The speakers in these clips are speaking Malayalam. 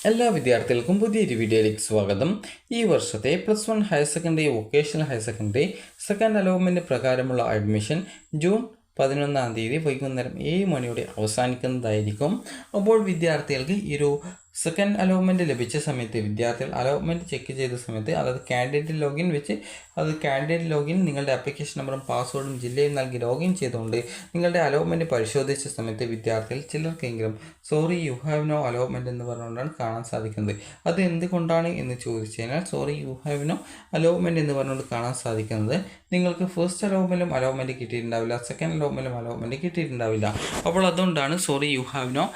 എല്ലാ വിദ്യാർത്ഥികൾക്കും പുതിയൊരു വീഡിയോയിലേക്ക് സ്വാഗതം. ഈ വർഷത്തെ +1 higher secondary vocational higher secondary second allotment പ്രകാരമുള്ള അഡ്മിഷൻ ജൂൺ 11-ാം തീയതി വൈകുന്നേരം 7 മണിയോടെ അവസാനിക്കുന്നതായിരിക്കും. അപ്പോൾ വിദ്യാർത്ഥികൾക്ക് ഈ ഒരു സെക്കൻഡ് അലോട്ട്മെൻറ്റ് ലഭിച്ച സമയത്ത് വിദ്യാർത്ഥികൾ അലോട്ട്മെൻറ്റ് ചെക്ക് ചെയ്ത സമയത്ത് അതായത് കാൻഡിഡേറ്റ് ലോഗിൻ വെച്ച് കാൻഡിഡേറ്റ് ലോഗിൻ നിങ്ങളുടെ ആപ്ലിക്കേഷൻ നമ്പറും പാസ്വേഡും ജില്ലയും നൽകി ലോഗിൻ ചെയ്തുകൊണ്ട് നിങ്ങളുടെ അലോട്ട്മെൻറ്റ് പരിശോധിച്ച സമയത്ത് വിദ്യാർത്ഥികൾ ചിലർക്കെങ്കിലും sorry you have no allotment എന്ന് പറഞ്ഞുകൊണ്ടാണ് കാണാൻ സാധിക്കുന്നത്. അത് എന്തുകൊണ്ടാണ് എന്ന് ചോദിച്ചു കഴിഞ്ഞാൽ sorry you have no allotment എന്ന് പറഞ്ഞുകൊണ്ട് കാണാൻ സാധിക്കുന്നത് നിങ്ങൾക്ക് ഫസ്റ്റ് അലോട്ട്മെൻറ്റിലും അലോട്ട്മെൻറ്റ് കിട്ടിയിട്ടുണ്ടാവില്ല, സെക്കൻഡ് അലോട്ട്മെൻറ്റിലും അലോട്ട്മെൻറ്റ് കിട്ടിയിട്ടുണ്ടാവില്ല. അപ്പോൾ അതുകൊണ്ടാണ് sorry you have no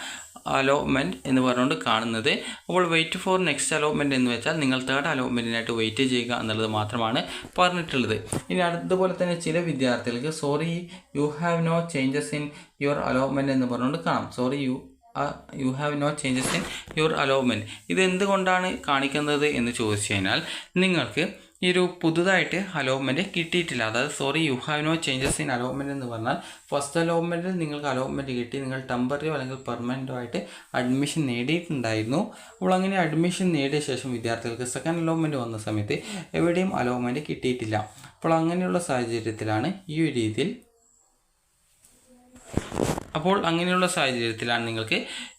allotment എന്ന് പറഞ്ഞുകൊണ്ട് കാണുന്നത്. അപ്പോൾ വെയിറ്റ് ഫോർ നെക്സ്റ്റ് അലോട്ട്മെൻറ്റ് എന്ന് വെച്ചാൽ നിങ്ങൾ തേർഡ് അലോട്ട്മെൻറ്റിനായിട്ട് വെയിറ്റ് ചെയ്യുക എന്നുള്ളത് മാത്രമാണ് പറഞ്ഞിട്ടുള്ളത്. ഇനി അതുപോലെ തന്നെ ചില വിദ്യാർത്ഥികൾക്ക് sorry you have no changes in your allotment എന്ന് പറഞ്ഞുകൊണ്ട് കാണാം. Sorry you have no changes in your allotment. ഇത് എന്തുകൊണ്ടാണ് കാണിക്കുന്നത് എന്ന് ചോദിച്ചു കഴിഞ്ഞാൽ നിങ്ങൾക്ക് ഈ ഒരു പുതുതായിട്ട് അലോട്ട്മെൻറ്റ് കിട്ടിയിട്ടില്ല. അതായത് sorry you have no changes in allotment എന്ന് പറഞ്ഞാൽ ഫസ്റ്റ് അലോട്ട്മെൻറ്റിൽ നിങ്ങൾക്ക് അലോട്ട്മെൻറ്റ് കിട്ടി, നിങ്ങൾ ടെമ്പററിയോ അല്ലെങ്കിൽ പെർമനൻറ്റോ ആയിട്ട് അഡ്മിഷൻ നേടിയിട്ടുണ്ടായിരുന്നു. അപ്പോൾ അങ്ങനെ അഡ്മിഷൻ നേടിയ ശേഷം വിദ്യാർത്ഥികൾക്ക് സെക്കൻഡ് അലോട്ട്മെൻറ്റ് വന്ന സമയത്ത് എവിടെയും അലോട്ട്മെൻറ്റ് കിട്ടിയിട്ടില്ല. അപ്പോൾ അങ്ങനെയുള്ള സാഹചര്യത്തിലാണ് ഈ ഒരു രീതിയിൽ നിങ്ങൾക്ക്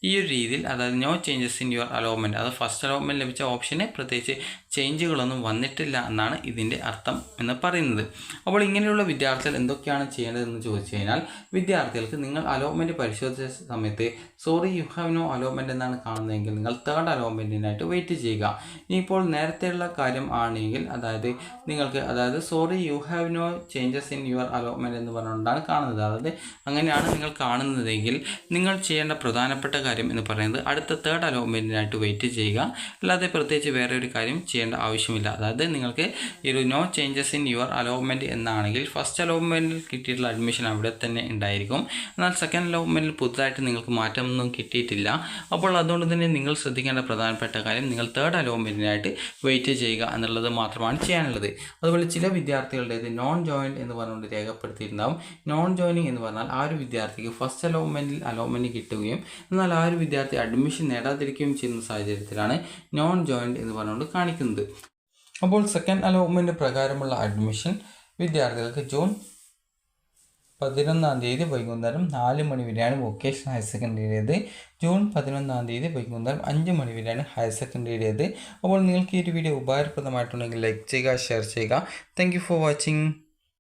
ഈ ഒരു രീതിയിൽ അതായത് no changes in your allotment, അത് ഫസ്റ്റ് അലോട്ട്മെൻറ്റ് ലഭിച്ച ഓപ്ഷന് പ്രത്യേകിച്ച് ചേഞ്ചുകളൊന്നും വന്നിട്ടില്ല എന്നാണ് ഇതിൻ്റെ അർത്ഥം എന്ന് പറയുന്നത്. അപ്പോൾ ഇങ്ങനെയുള്ള വിദ്യാർത്ഥികൾ എന്തൊക്കെയാണ് ചെയ്യേണ്ടതെന്ന് ചോദിച്ചു കഴിഞ്ഞാൽ വിദ്യാർത്ഥികൾക്ക് നിങ്ങൾ അലോട്ട്മെൻറ്റ് പരിശോധിച്ച സമയത്ത് sorry you have no allotment എന്നാണ് കാണുന്നതെങ്കിൽ നിങ്ങൾ തേർഡ് അലോട്ട്മെൻറ്റിനായിട്ട് വെയിറ്റ് ചെയ്യുക. ഇനിയിപ്പോൾ നേരത്തെയുള്ള കാര്യം ആണെങ്കിൽ അതായത് sorry you have no changes in your allotment എന്ന് പറഞ്ഞുകൊണ്ടാണ് കാണുന്നത്. അതായത് അങ്ങനെയാണ് നിങ്ങൾ കാണുന്നതെങ്കിൽ നിങ്ങൾ ചെയ്യേണ്ട പ്രധാനപ്പെട്ട കാര്യം എന്ന് പറയുന്നത് അടുത്ത തേർഡ് അലോട്ട്മെൻറ്റിനായിട്ട് വെയിറ്റ് ചെയ്യുക. അല്ലാതെ പ്രത്യേകിച്ച് വേറെ ഒരു കാര്യം ചെയ്യേണ്ട ആവശ്യമില്ല. അതായത് നിങ്ങൾക്ക് ഈ ഒരു no changes in your allotment എന്നാണെങ്കിൽ ഫസ്റ്റ് അലോട്ട്മെൻറ്റിൽ കിട്ടിയിട്ടുള്ള അഡ്മിഷൻ അവിടെ തന്നെ ഉണ്ടായിരിക്കും. എന്നാൽ സെക്കൻഡ് അലോട്ട്മെൻറ്റിൽ പുതുതായിട്ട് നിങ്ങൾക്ക് മാറ്റമൊന്നും കിട്ടിയിട്ടില്ല. അപ്പോൾ അതുകൊണ്ട് തന്നെ നിങ്ങൾ ശ്രദ്ധിക്കേണ്ട പ്രധാനപ്പെട്ട കാര്യം നിങ്ങൾ തേർഡ് അലോട്ട്മെൻറ്റിനായിട്ട് വെയിറ്റ് ചെയ്യുക എന്നുള്ളത് മാത്രമാണ് ചെയ്യാനുള്ളത്. അതുപോലെ ചില വിദ്യാർത്ഥികളുടേത് നോൺ ജോയിൻറ്റ് എന്ന് പറഞ്ഞുകൊണ്ട് രേഖപ്പെടുത്തിയിട്ടുണ്ടാവും. നോൺ ജോയിനിങ് എന്ന് പറഞ്ഞാൽ ആ ഒരു വിദ്യാർത്ഥിക്ക് ഫസ്റ്റ് അലോട്ട്മെൻറ്റിൽ അലോട്ട്മെൻറ്റ് കിട്ടുകയും എന്നാൽ ആ ഒരു വിദ്യാർത്ഥി അഡ്മിഷൻ നേടാതിരിക്കുകയും ചെയ്യുന്ന സാഹചര്യത്തിലാണ് നോൺ ജോയിൻറ്റ് എന്ന് പറഞ്ഞുകൊണ്ട് കാണിക്കുന്നത്. അപ്പോൾ സെക്കൻഡ് അലോട്ട്മെൻറ്റ് പ്രകാരമുള്ള അഡ്മിഷൻ വിദ്യാർത്ഥികൾക്ക് ജൂൺ 11-ാം തീയതി വൈകുന്നേരം 4 മണി വരെയാണ് വൊക്കേഷണൽ ഹയർ സെക്കൻഡറിയുടേത്. ജൂൺ 11-ാം തീയതി വൈകുന്നേരം 5 മണി വരെയാണ് ഹയർ സെക്കൻഡറിയുടേത്. അപ്പോൾ നിങ്ങൾക്ക് ഈ ഒരു വീഡിയോ ഉപകാരപ്രദമായിട്ടുണ്ടെങ്കിൽ ലൈക്ക് ചെയ്യുക, ഷെയർ ചെയ്യുക. Thank you for watching.